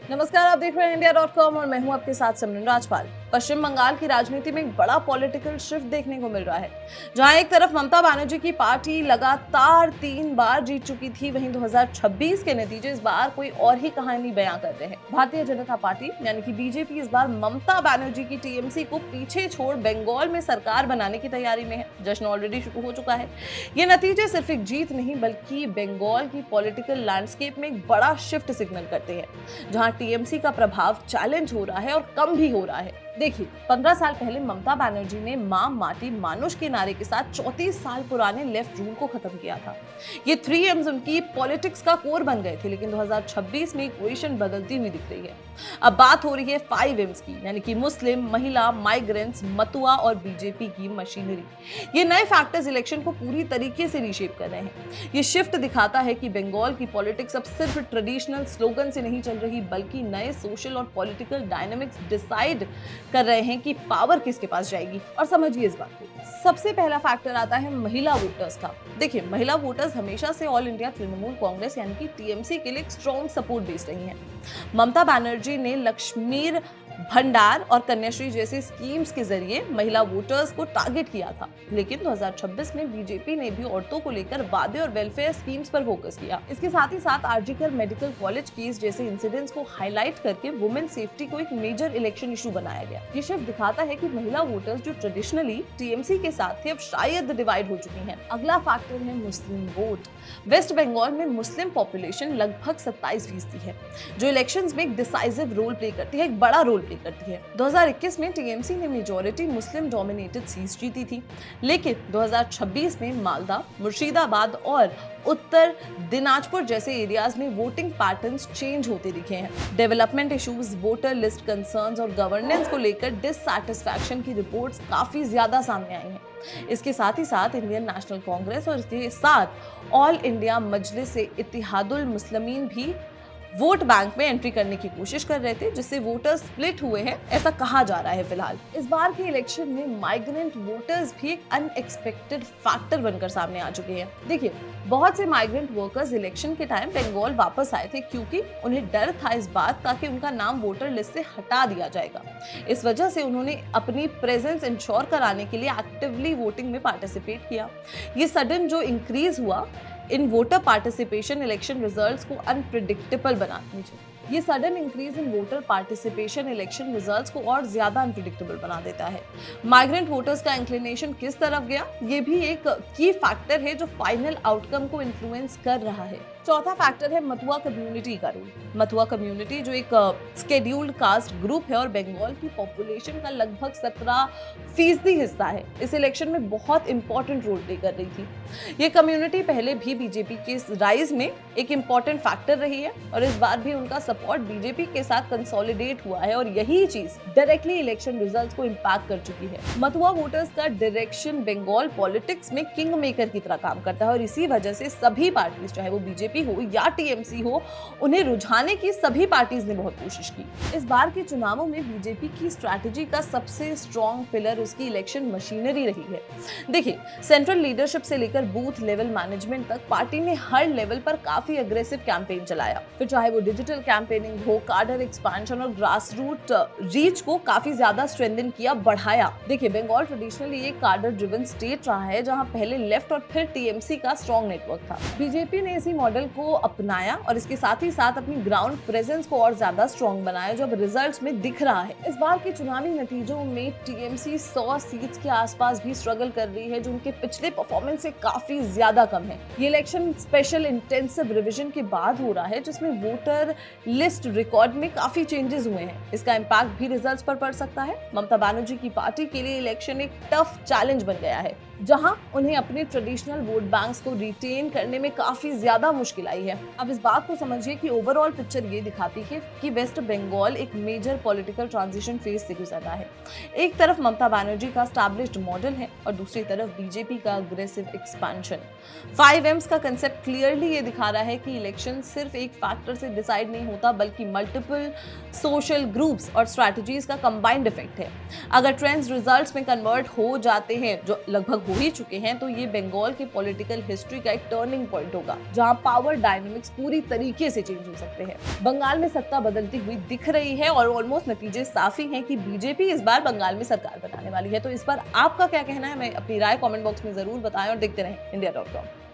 नमस्कार, आप देख रहे हैं इंडिया.com और मैं हूं आपके साथ सिमरन राजपाल। पश्चिम बंगाल की राजनीति में एक बड़ा पॉलिटिकल शिफ्ट देखने को मिल रहा है, जहां एक तरफ ममता बनर्जी की पार्टी लगातार 3 बार जीत चुकी थी, वहीं 2026 के नतीजे इस बार कोई और ही कहानी बयां करते हैं। भारतीय जनता पार्टी यानी कि बीजेपी इस बार ममता बनर्जी की टीएमसी को पीछे छोड़ बंगाल में सरकार बनाने की तैयारी में है। जश्न ऑलरेडी शुरू हो चुका है। ये नतीजे सिर्फ एक जीत नहीं बल्कि बंगाल की पॉलिटिकल लैंडस्केप में एक बड़ा शिफ्ट सिग्नल करते हैं, जहां टीएमसी का प्रभाव चैलेंज हो रहा है और कम भी हो रहा है। देखिए, 15 साल पहले ममता बनर्जी ने मां माटी मानुष के नारे के साथ 34 साल पुराने लेफ्ट रूल को खत्म किया था। ये 3 M's उनकी पॉलिटिक्स का कोर बन गए थे, लेकिन 2026 में इक्वेशन बदलती हुई दिख रही है। अब बात हो रही है 5 M's की, यानी कि मुस्लिम, महिला, माइग्रेंट्स, मतुआ और बीजेपी की मशीनरी। ये नए फैक्टर्स इलेक्शन को पूरी तरीके से रीशेप कर रहे हैं। ये शिफ्ट दिखाता है कि बंगाल की पॉलिटिक्स अब सिर्फ ट्रेडिशनल स्लोगन से नहीं चल रही, बल्कि नए सोशल और पॉलिटिकल डायनामिक्स डिसाइड कर रहे हैं कि पावर किसके पास जाएगी। और समझिए इस बात को, सबसे पहला फैक्टर आता है महिला वोटर्स का। देखिए, महिला वोटर्स हमेशा से ऑल इंडिया तृणमूल कांग्रेस यानी कि टीएमसी के लिए एक स्ट्रॉन्ग सपोर्ट बेस रही हैं। ममता बनर्जी ने लक्ष्मीर भंडार और कन्याश्री जैसे स्कीम्स के जरिए महिला वोटर्स को टारगेट किया था, लेकिन 2026 में बीजेपी ने भी औरतों को लेकर वादे और वेलफेयर स्कीम्स पर फोकस किया। इसके साथ ही साथ आरजीकर मेडिकल कॉलेज केस जैसे इंसिडेंट्स को हाईलाइट करके वुमेन सेफ्टी को एक मेजर इलेक्शन इशू बनाया गया। ये शिफ्ट दिखाता है कि महिला वोटर्स जो ट्रेडिशनली टीएमसी के साथ थे, अब शायद डिवाइड हो चुकी हैं। अगला फैक्टर है मुस्लिम वोट। वेस्ट बंगाल में मुस्लिम पॉपुलेशन लगभग 27% है, जो इलेक्शंस में एक डिसाइसिव रोल प्ले करती है, एक बड़ा रोल प्ले करती है। 2021 में टीएमसी ने मेजॉरिटी मुस्लिम डोमिनेटेड सीट्स जीती थी, लेकिन 2026 में मालदा, मुर्शिदाबाद और उत्तर दिनाजपुर जैसे एरियाज में वोटिंग पैटर्न्स चेंज होते दिखे हैं। Development issues, voter list concerns और गवर्नेंस को लेकर डिससैटिस्फैक्शन की रिपोर्ट्स काफी ज्यादा सामने आई हैं। इसके साथ ही साथ इंडियन नेशनल कांग्रेस और इसके साथ ऑल इंडिया मजलिस इत्तेहादुल मुस्लिमीन भी वोट बैंक में एंट्री करने की कोशिश कर रहे थे, जिससे वोटर्स स्प्लिट हुए हैं, ऐसा कहा जा रहा है। फिलहाल इस बार के इलेक्शन में माइग्रेंट वोटर्स भी एक अनएक्सपेक्टेड फैक्टर बनकर सामने आ चुके हैं। देखिए, बहुत से माइग्रेंट वर्कर्स इलेक्शन के टाइम बंगाल वापस आए थे, क्योंकि उन्हें डर था इस बात का कि उनका नाम वोटर लिस्ट से हटा दिया जाएगा। इस वजह से उन्होंने अपनी प्रेजेंस इंश्योर कराने के लिए एक्टिवली वोटिंग में पार्टिसिपेट किया। ये सडन जो इंक्रीज हुआ इन वोटर पार्टिसिपेशन इलेक्शन रिजल्ट्स को अनप्रिडिक्टेबल बना दीजिए। ये sudden increase in voter participation election results को और ज्यादा अनप्रिडिक्टेबल बना देता है। माइग्रेंट वोटर्स का इंक्लिनेशन किस तरफ गया, ये भी एक की फैक्टर है जो फाइनल आउटकम को इन्फ्लुएंस कर रहा है। चौथा फैक्टर है मतुआ कम्युनिटी का रोल। मतुआ कम्युनिटी जो एक स्केड्यूल्ड कास्ट ग्रुप है और बंगाल की पॉपुलेशन का लगभग 17% हिस्सा है, इस इलेक्शन में बहुत इंपॉर्टेंट रोल प्ले कर रही थी। ये कम्युनिटी पहले भी बीजेपी के राइज में एक इंपॉर्टेंट फैक्टर रही है और इस बार भी उनका सपोर्ट बीजेपी के साथ कंसोलिडेट हुआ है और यही चीज डायरेक्टली इलेक्शन रिजल्ट्स को इंपैक्ट कर चुकी है। मतुआ वोटर्स का डायरेक्शन बंगाल पॉलिटिक्स में किंग मेकर की तरह काम करता है और इसी वजह से सभी पार्टीज, चाहे वो बीजेपी हो या टीएमसी हो, उन्हें रुझाने की सभी पार्टीज ने बहुत कोशिश की। इस बार के चुनावों में बीजेपी की स्ट्रैटेजी का सबसे स्ट्रॉन्ग पिलर उसकी इलेक्शन मशीनरी रही है। देखिए, सेंट्रल लीडरशिप से लेकर बूथ लेवल मैनेजमेंट तक पार्टी ने हर लेवल पर काफी अग्रेसिव कैंपेन चलाया। फिर चाहे वो डिजिटल कैंपेनिंग हो, कार्डर एक्सपेंशन और ग्रास रूट रीच को काफी ज्यादा स्ट्रेंथन किया, बढ़ाया। देखिए, बंगाल ट्रेडिशनली एक कार्डर ड्रिवन स्टेट रहा है, जहां पहले लेफ्ट और फिर टीएमसी का स्ट्रॉन्ग नेटवर्क था। बीजेपी ने इसी मॉडल को अपनाया और इसके साथ ही साथ अपनी ग्राउंड प्रेजेंस को और ज्यादा स्ट्रॉन्ग बनाया, जो अब रिजल्ट्स में दिख रहा है। इस बार के चुनावी नतीजों में टीएमसी 100 सीट्स के आसपास भी स्ट्रगल कर रही है, जो उनके पिछले परफॉर्मेंस से काफी ज्यादा कम है। ये इलेक्शन स्पेशल इंटेंसिव रिवीजन के बाद हो रहा है, जिसमें वोटर लिस्ट रिकॉर्ड में काफी चेंजेस हुए हैं। इसका इम्पैक्ट भी रिजल्ट्स पर पड़ सकता है। ममता बनर्जी की पार्टी के लिए इलेक्शन एक टफ चैलेंज बन गया है, जहां उन्हें अपने ट्रेडिशनल वोट बैंक्स को रिटेन करने में काफी ज्यादा मुश्किल आई है। अब इस बात को समझिए कि ओवरऑल पिक्चर ये दिखाती है कि वेस्ट बंगाल एक मेजर पॉलिटिकल ट्रांजिशन फेज से गुजर रहा है। एक तरफ ममता बनर्जी का एस्टैब्लिश्ड मॉडल है और दूसरी तरफ बीजेपी का अग्रेसिव एक्सपेंशन। 5 M's का कंसेप्ट क्लियरली ये दिखा रहा है कि इलेक्शन सिर्फ एक फैक्टर से डिसाइड नहीं होता, का बल्कि मल्टीपल सोशल ग्रुप्स और स्ट्रैटेजीज का कंबाइंड इफेक्ट है। अगर ट्रेंड्स रिजल्ट्स में कन्वर्ट हो जाते हैं, जो लगभग हो ही चुके हैं, तो ये बंगाल के पॉलिटिकल हिस्ट्री का एक टर्निंग पॉइंट होगा, जहां पावर डायनामिक्स पूरी तरीके से चेंज हो सकते हैं। बंगाल में सत्ता बदलती हुई दिख रही है और ऑलमोस्ट नतीजे साफ ही हैं कि बीजेपी इस बार बंगाल में सरकार बनाने वाली है। तो इस पर आपका क्या कहना है, मैं अपनी राय कमेंट बॉक्स में जरूर बताएं और देखते रहें इंडिया.com।